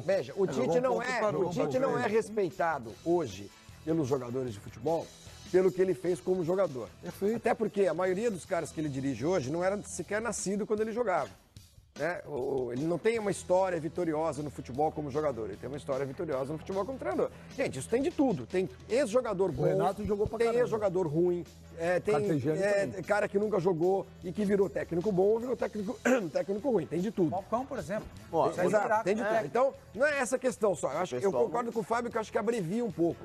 Veja, o Tite não é respeitado hoje pelos jogadores de futebol pelo que ele fez como jogador. Perfeito. Até porque a maioria dos caras que ele dirige hoje não era sequer nascido quando ele jogava. Né? Ele não tem uma história vitoriosa no futebol como jogador, ele tem uma história vitoriosa no futebol como treinador. Gente, isso tem de tudo. Tem ex-jogador bom, Renato jogou pra tem ex-jogador ruim, tem cara que nunca jogou e que virou técnico bom ou virou técnico ruim. Tem de tudo. Falcão, por exemplo. Exato, tem de tudo. Então, não é essa questão só. Eu concordo com o Fábio que eu acho que abrevia um pouco.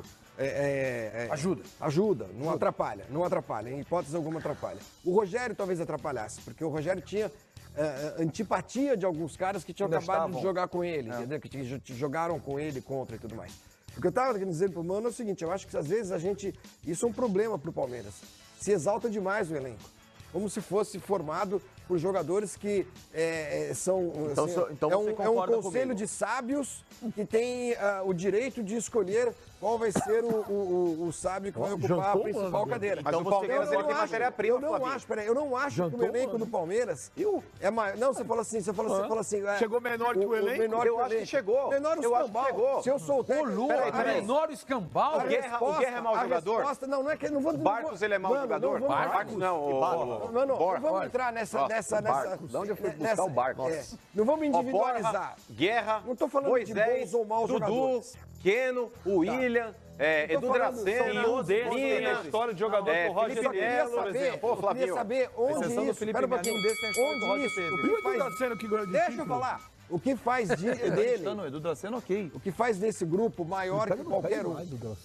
Ajuda, não atrapalha. Não atrapalha, em hipótese alguma atrapalha. O Rogério talvez atrapalhasse, porque o Rogério tinha antipatia de alguns caras que tinham acabado de jogar com ele, entendeu? Que jogaram com ele, contra e tudo mais. O que eu estava dizendo pro Mano é o seguinte, eu acho que às vezes isso é um problema pro Palmeiras. Se exalta demais o elenco. Como se fosse formado por jogadores que são... Então é um conselho de sábios que tem o direito de escolher qual vai ser o sábio que vai ocupar a principal cadeira. Mas o Palmeiras tem matéria-prima, eu não acho que o elenco do Palmeiras é maior. Não, você falou assim... Chegou menor que o elenco? Eu acho que chegou. Menor o escambau. Se eu sou o técnico... Menor o escambau? O Guerra é mau jogador? Não é que... Não vou, o Barcos, ele é mau jogador? Barcos não. Não vamos entrar nessa... De onde eu fui buscar o Barcos? Não vamos individualizar. Guerra, não tô falando Moisés, de bons ou maus Dudu, jogadores. Queno, o William, Edu Dracena, um deles tem a história de jogador com o Roger Melo, por exemplo. Eu queria saber onde isso... Espera um pouquinho. Onde isso... Deixa eu falar. O que faz dele... Edu Dracena, ok. O que faz desse grupo maior que qualquer um...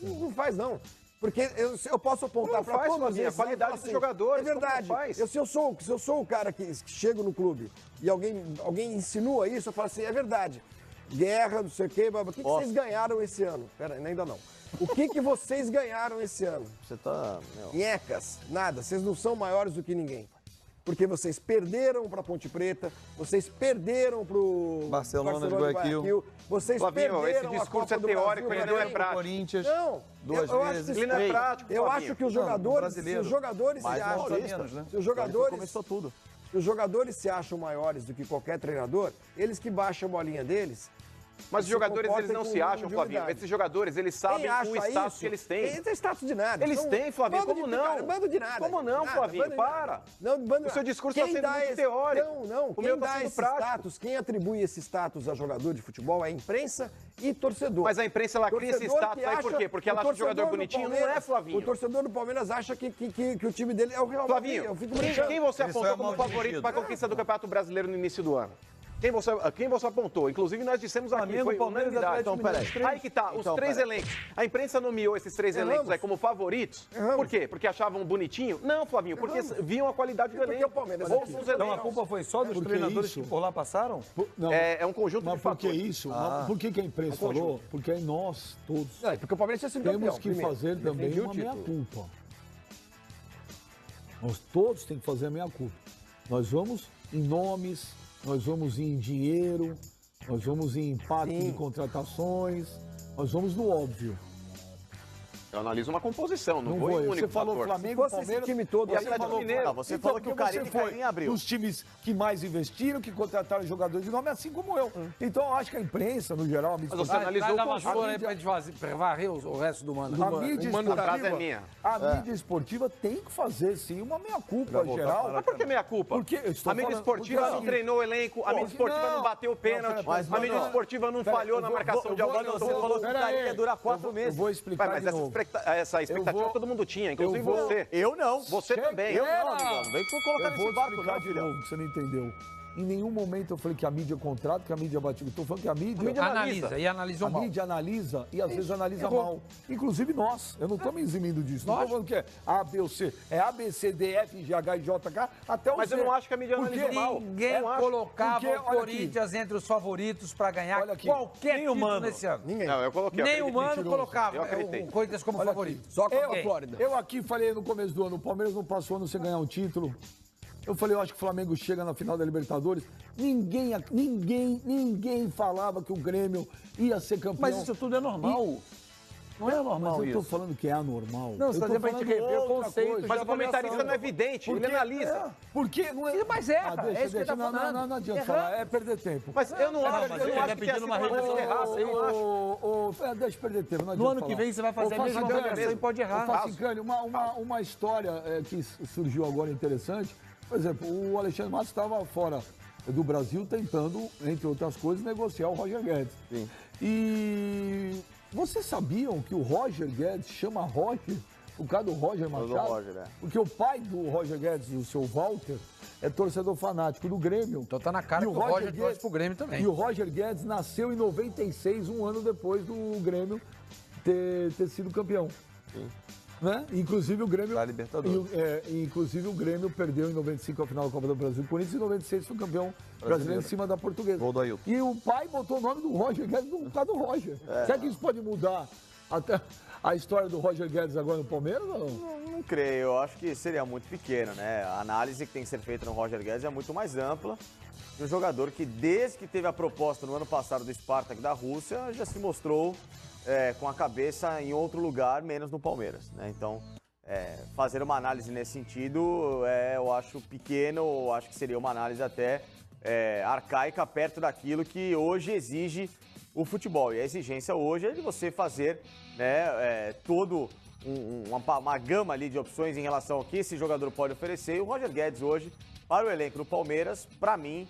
Não faz, não. Porque eu posso apontar para todos a qualidade dos jogadores. É verdade. Se eu sou o cara que chego no clube e alguém insinua isso, eu falo assim, é verdade. Guerra, não sei o quê, o que vocês ganharam esse ano? Pera, ainda não. O que vocês ganharam esse ano? Você tá... Nhecas, nada. Vocês não são maiores do que ninguém. Porque vocês perderam para Ponte Preta, vocês perderam para o Barcelona de Guayaquil. Vocês Flavinho, perderam esse discurso é teórico, ele não é prático. Corinthians, não, duas vezes. Ele não é prático, eu acho que os jogadores, se os jogadores se acham maiores do que qualquer treinador, eles que baixam a bolinha deles. Mas os jogadores, eles não se acham, Flavinho. Esses jogadores, eles sabem o status que eles têm. Não tem status de nada. Eles têm, Flavinho, como não? Bando de nada. Como não, Flavinho? Para. O seu discurso está sendo muito teórico. Não. O meu está sendo prático. Quem atribui esse status a jogador de futebol é a imprensa e torcedor. Mas a imprensa, ela cria esse status aí por quê? Porque ela acha o jogador bonitinho? Não é, Flavinho. O torcedor do Palmeiras acha que o time dele é o Real Madrid. Flavinho, quem você apontou como favorito para a conquista do Campeonato Brasileiro no início do ano? Quem você apontou? Inclusive, nós dissemos aqui, foi unanimidade. Então, peraí. Aí que tá, os três elencos. A imprensa nomeou esses três elencos aí como favoritos. Por quê? Porque achavam bonitinho? Não, Flavinho, porque viam a qualidade do elenco. Então a culpa foi só dos treinadores que por lá passaram? É um conjunto de fatores. Por que isso? Por que a imprensa falou? Porque aí nós todos porque o Palmeiras temos que fazer também uma meia-culpa. Nós todos temos que fazer a meia-culpa. Nós vamos em nomes... Nós vamos em dinheiro, nós vamos em impacto de contratações, nós vamos no óbvio. Eu analiso uma composição, não foi o único Você falou fator. Flamengo, Palmeiras... time todo. Você falou que o Carille abriu. Os times que mais investiram, que contrataram jogadores de nome, assim como eu. Então, eu acho que a imprensa, no geral... Mas você analisou o conjunto aí pra gente varrer o resto do mano. A mídia esportiva tem que fazer, sim, uma meia-culpa geral. Mas por que meia-culpa? A mídia esportiva não treinou o elenco, a mídia esportiva não bateu o pênalti, a mídia esportiva não falhou na marcação de alguém. Você falou que o Carille ia durar 4 meses. Eu vou explicar de novo. Essa expectativa todo mundo tinha, inclusive você. Eu não. Você também. Eu não, amigão. Vem colocar nesse barco, não, filhão. Você não entendeu. Em nenhum momento eu falei que a mídia contrata, que a mídia bate. Eu tô falando que a mídia analisa e analisa mal. A mídia analisa e às vezes analisa mal. Inclusive nós. Eu não tô me eximindo disso. Não tô falando que é A, B ou C. É A, B, C, D, F, G, H, I, J, K, até o C. Mas eu não acho que a mídia analisa mal. Ninguém colocava o Corinthians entre os favoritos para ganhar qualquer título nesse ano. Ninguém. Não, eu coloquei. Nem humano colocava o Corinthians como favorito. Só com a Flórida. Eu aqui falei no começo do ano, o Palmeiras não passou ano sem ganhar um título. Eu falei, eu acho que o Flamengo chega na final da Libertadores. Ninguém falava que o Grêmio ia ser campeão. Mas isso tudo é normal. Não é normal isso. Eu tô falando que é anormal. Não, você está dizendo pra gente rever o conceito. Mas o comentarista não é evidente, ele analisa. Por que não é? Mas erra, é isso que ele tá falando. Não adianta falar, é perder tempo. Mas eu não acho que é pedindo uma revisão. Deixa eu perder tempo, não adianta no ano que vem você vai fazer a mesma coisa e pode errar. Facincani, uma história que surgiu agora interessante. Por exemplo, o Alexandre Matos estava fora do Brasil tentando, entre outras coisas, negociar o Roger Guedes. Sim. E vocês sabiam que o Roger Guedes chama Roger, o cara do Roger Machado? Roger, Porque o pai do Roger Guedes, o seu Walter, é torcedor fanático do Grêmio. Então tá na cara que o Roger torce pro Grêmio também. E o Roger Guedes nasceu em 96, um ano depois do Grêmio ter sido campeão. Sim. Né? Inclusive o Grêmio. Da Libertadores. Inclusive o Grêmio perdeu em 95 a final da Copa do Brasil. O Corinthians em 96 foi campeão brasileiro em cima da Portuguesa. Gol do Ailton. E o pai botou o nome do Roger Guedes no cara do Roger. Será que isso pode mudar até a história do Roger Guedes agora no Palmeiras ou não? Não creio, eu acho que seria muito pequeno, né? A análise que tem que ser feita no Roger Guedes é muito mais ampla. E um jogador que, desde que teve a proposta no ano passado do Spartak da Rússia, já se mostrou com a cabeça em outro lugar, menos no Palmeiras, né? Então, fazer uma análise nesse sentido, eu acho pequeno, eu acho que seria uma análise até arcaica, perto daquilo que hoje exige o futebol. E a exigência hoje é de você fazer, né, uma gama ali de opções em relação ao que esse jogador pode oferecer. E o Roger Guedes hoje, para o elenco do Palmeiras, para mim,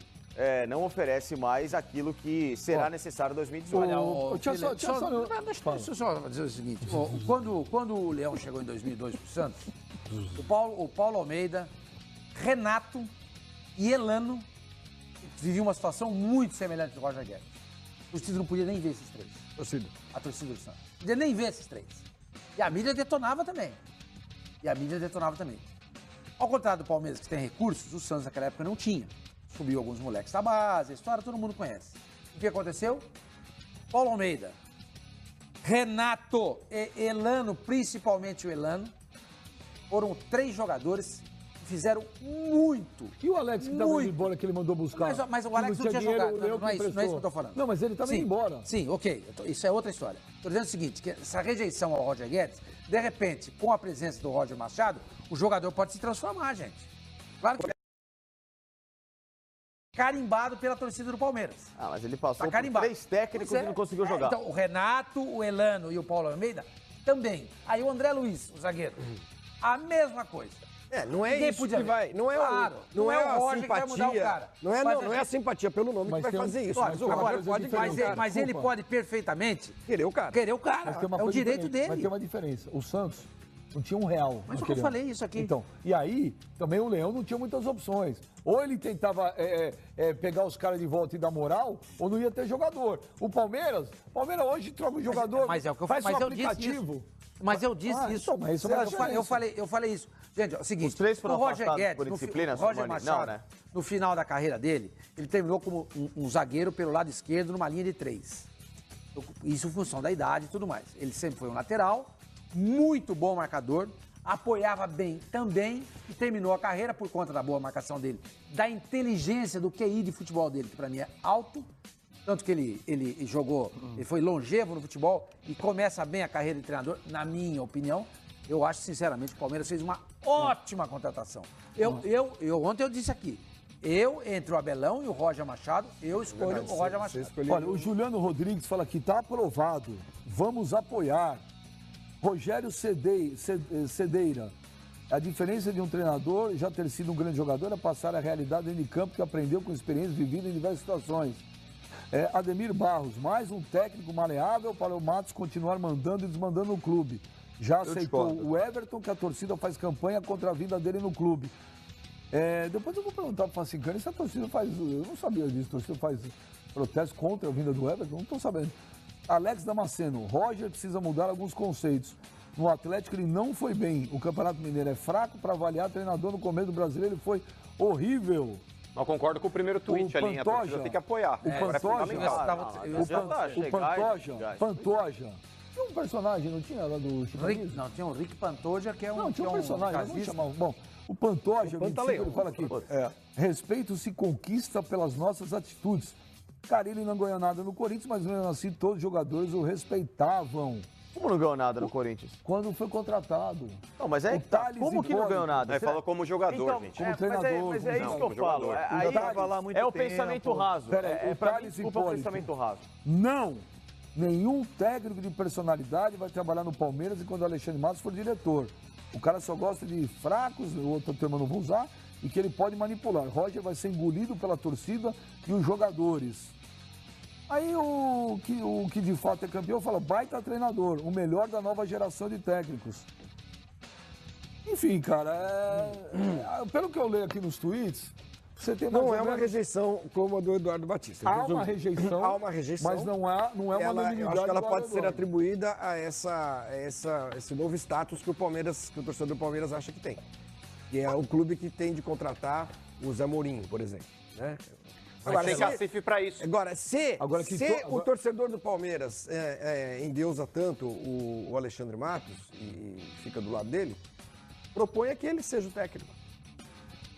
não oferece mais aquilo que será necessário em 2018. Deixa eu só dizer o seguinte. Quando o Leão chegou em 2002 pro Santos, o Paulo Almeida, Renato e Elano viviam uma situação muito semelhante do Roger Guedes. A torcida não podia nem ver esses três. A torcida do Santos. Não podia nem ver esses três. E a mídia detonava também. Ao contrário do Palmeiras, que tem recursos, o Santos naquela época não tinha. Subiu alguns moleques da base, a história todo mundo conhece. O que aconteceu? Paulo Almeida, Renato e Elano, principalmente o Elano, foram 3 jogadores que fizeram muito. E o Alex que estava indo embora, que ele mandou buscar? Mas o Alex não tinha jogado, não é isso que eu estou falando. Não, mas ele estava indo embora. Sim, ok, isso é outra história. Estou dizendo o seguinte, que essa rejeição ao Roger Guedes, de repente, com a presença do Roger Machado, o jogador pode se transformar, gente. Claro que carimbado pela torcida do Palmeiras. Mas ele passou por 3 técnicos e não conseguiu jogar. Então, o Renato, o Elano e o Paulo Almeida também. Aí o André Luiz, o zagueiro, a mesma coisa. Não é isso que vai... Não é a simpatia. Não é a simpatia pelo nome que vai fazer isso. Mas ele pode perfeitamente querer o cara. É o direito dele. Mas tem uma diferença. O Santos não tinha R$1. Mas eu falei isso aqui. Então, e aí, também o Leão não tinha muitas opções. Ou ele tentava pegar os caras de volta e dar moral, ou não ia ter jogador. O Palmeiras hoje troca o jogador, mas é o que eu faz mas um aplicativo. Mas eu disse isso. Então, mas eu falei isso. Gente, é o seguinte, os 3 foram o Roger Guedes, por disciplina, Roger Machado, né? No final da carreira dele, ele terminou como um zagueiro pelo lado esquerdo numa linha de 3. Isso em função da idade e tudo mais. Ele sempre foi um lateral, muito bom marcador, apoiava bem também e terminou a carreira por conta da boa marcação dele, da inteligência do QI de futebol dele, que para mim é alto, tanto que ele jogou, ele foi longevo no futebol e começa bem a carreira de treinador, na minha opinião. Eu acho, sinceramente, que o Palmeiras fez uma ótima contratação. Ontem eu disse aqui, entre o Abelão e o Roger Machado, eu escolho o Roger Machado. Olha, o Juliano Rodrigues fala que está aprovado, vamos apoiar. Rogério Cedeira, a diferença de um treinador já ter sido um grande jogador é passar a realidade dentro de campo que aprendeu com experiência vivida em diversas situações. Ademir Barros, mais um técnico maleável para o Matos continuar mandando e desmandando no clube. Já aceitou o Everton, que a torcida faz campanha contra a vinda dele no clube. Depois eu vou perguntar para o Facincani se a torcida faz... Eu não sabia disso, a torcida faz protesto contra a vinda do Everton, não estou sabendo. Alex Damasceno, Roger precisa mudar alguns conceitos. No Atlético ele não foi bem. O Campeonato Mineiro é fraco para avaliar treinador. No começo do Brasileiro ele foi horrível. Não concordo com o primeiro tweet ali, a torcida tem que apoiar. Pantoja. Tinha um personagem, não tinha lá do Chico? Não, tinha o Rick Pantoja, que é um... Não, tinha um personagem, vamos chamar... Bom, o Pantoja, ele fala aqui, respeito se conquista pelas nossas atitudes. Cara, ele não ganhou nada no Corinthians, mas mesmo assim todos os jogadores o respeitavam. Como não ganhou nada no Corinthians? Quando foi contratado. Não, mas é como que não ganhou nada? Aí fala como jogador, então, gente. Como treinador. Mas é isso que eu falo. É o pensamento raso. Pra mim, desculpa, o pensamento raso. Não! Nenhum técnico de personalidade vai trabalhar no Palmeiras enquanto o Alexandre Matos for diretor. O cara só gosta de fracos, o outro termo eu não vou usar, e que ele pode manipular. Roger vai ser engolido pela torcida e os jogadores. Aí o que de fato é campeão fala, baita treinador, o melhor da nova geração de técnicos. Enfim, cara, pelo que eu leio aqui nos tweets, você tem Não é uma rejeição como a do Eduardo Batista. Há uma rejeição, mas não é uma unanimidade. Eu acho que ela pode ser atribuída a esse novo status que o torcedor do Palmeiras acha que tem. Que é o clube que tem de contratar o Zé Mourinho, por exemplo. Né? Mas tem cacife para isso. Agora, se o torcedor do Palmeiras endeusa tanto o Alexandre Matos e fica do lado dele, proponha que ele seja o técnico.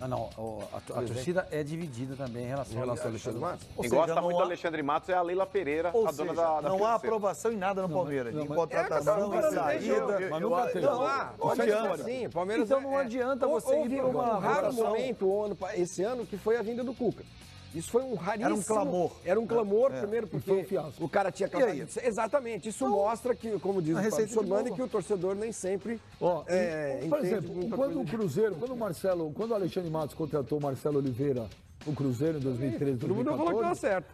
Não, a torcida é dividida também em relação ao Alexandre Matos. Quem gosta muito do Alexandre Matos é a Leila Pereira, a dona da não há aprovação em nada no Palmeiras. Em contratação, em saída. Mas nunca teve. Não há. Sim, Palmeiras então não adianta você ir para uma raro momento esse ano que foi a vinda do Cuca. Isso foi um raríssimo... Era um clamor. Era um clamor, primeiro, porque o cara tinha acabado de... Exatamente. Isso mostra que, como diz o Fábio Sormani, que o torcedor nem sempre por exemplo, quando o Alexandre Matos contratou o Marcelo Oliveira no Cruzeiro em 2013, todo mundo falou que estava certo.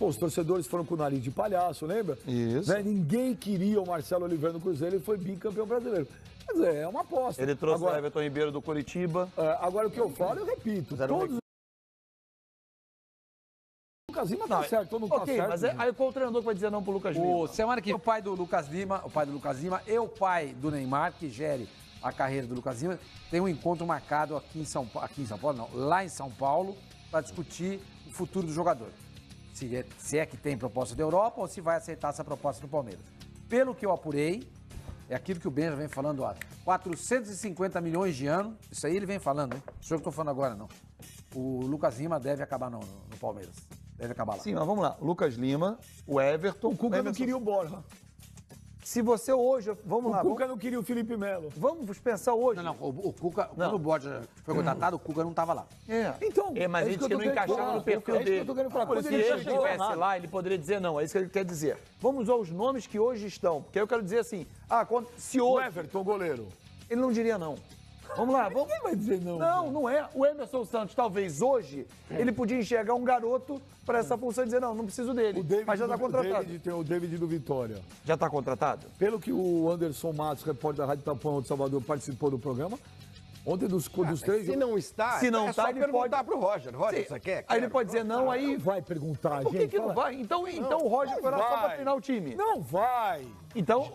Os torcedores foram com o nariz de palhaço, lembra? Isso. Né? Ninguém queria o Marcelo Oliveira no Cruzeiro, ele foi bicampeão brasileiro. Quer dizer, é uma aposta. Ele trouxe o Everton Ribeiro do Curitiba. Agora, o que eu falo, eu repito. Todos... O Lucas Lima tá certo, todo mundo tá certo. Mas aí qual o treinador que vai dizer não pro Lucas Lima? Semana que vem, o pai do Lucas Lima e o pai do Neymar, que gere a carreira do Lucas Lima, tem um encontro marcado aqui em São Paulo, não, lá em São Paulo, para discutir o futuro do jogador. Se é que tem proposta da Europa ou se vai aceitar essa proposta do Palmeiras. Pelo que eu apurei, é aquilo que o Benja vem falando há 450 milhões de anos, isso aí ele vem falando, hein? Isso que eu estou falando agora, não. O Lucas Lima deve acabar no Palmeiras. Deve acabar lá. Sim, mas vamos lá. Lucas Lima, o Everton... O Cuca não queria o Borja. Se você hoje... Vamos lá. O Cuca não queria o Felipe Melo. Vamos pensar hoje. Não, o Cuca... Quando o Borja foi contratado, o Cuca não estava lá. Então... Mas ele disse que não encaixava no perfil dele. É isso que eu tô querendo falar. Se ele estivesse lá, ele poderia dizer não. É isso que ele quer dizer. Vamos aos nomes que hoje estão. Porque eu quero dizer assim... se hoje... O Everton, goleiro. Ele não diria não. Vamos lá, vamos. Ninguém vai dizer não. Não é. O Emerson Santos, talvez hoje, ele podia enxergar um garoto para essa função e dizer, não preciso dele. Mas já está contratado. O David do Vitória. Já está contratado? Pelo que o Anderson Matos, repórter da Rádio Tapão de Salvador, participou do programa, ontem dos três... Se não está, se não é só perguntar pro Roger. Roger, você quer? Aí ele pode dizer não, aí... Vai perguntar, gente. Por que não vai? Então o Roger foi lá só para treinar o time. Não vai. Então...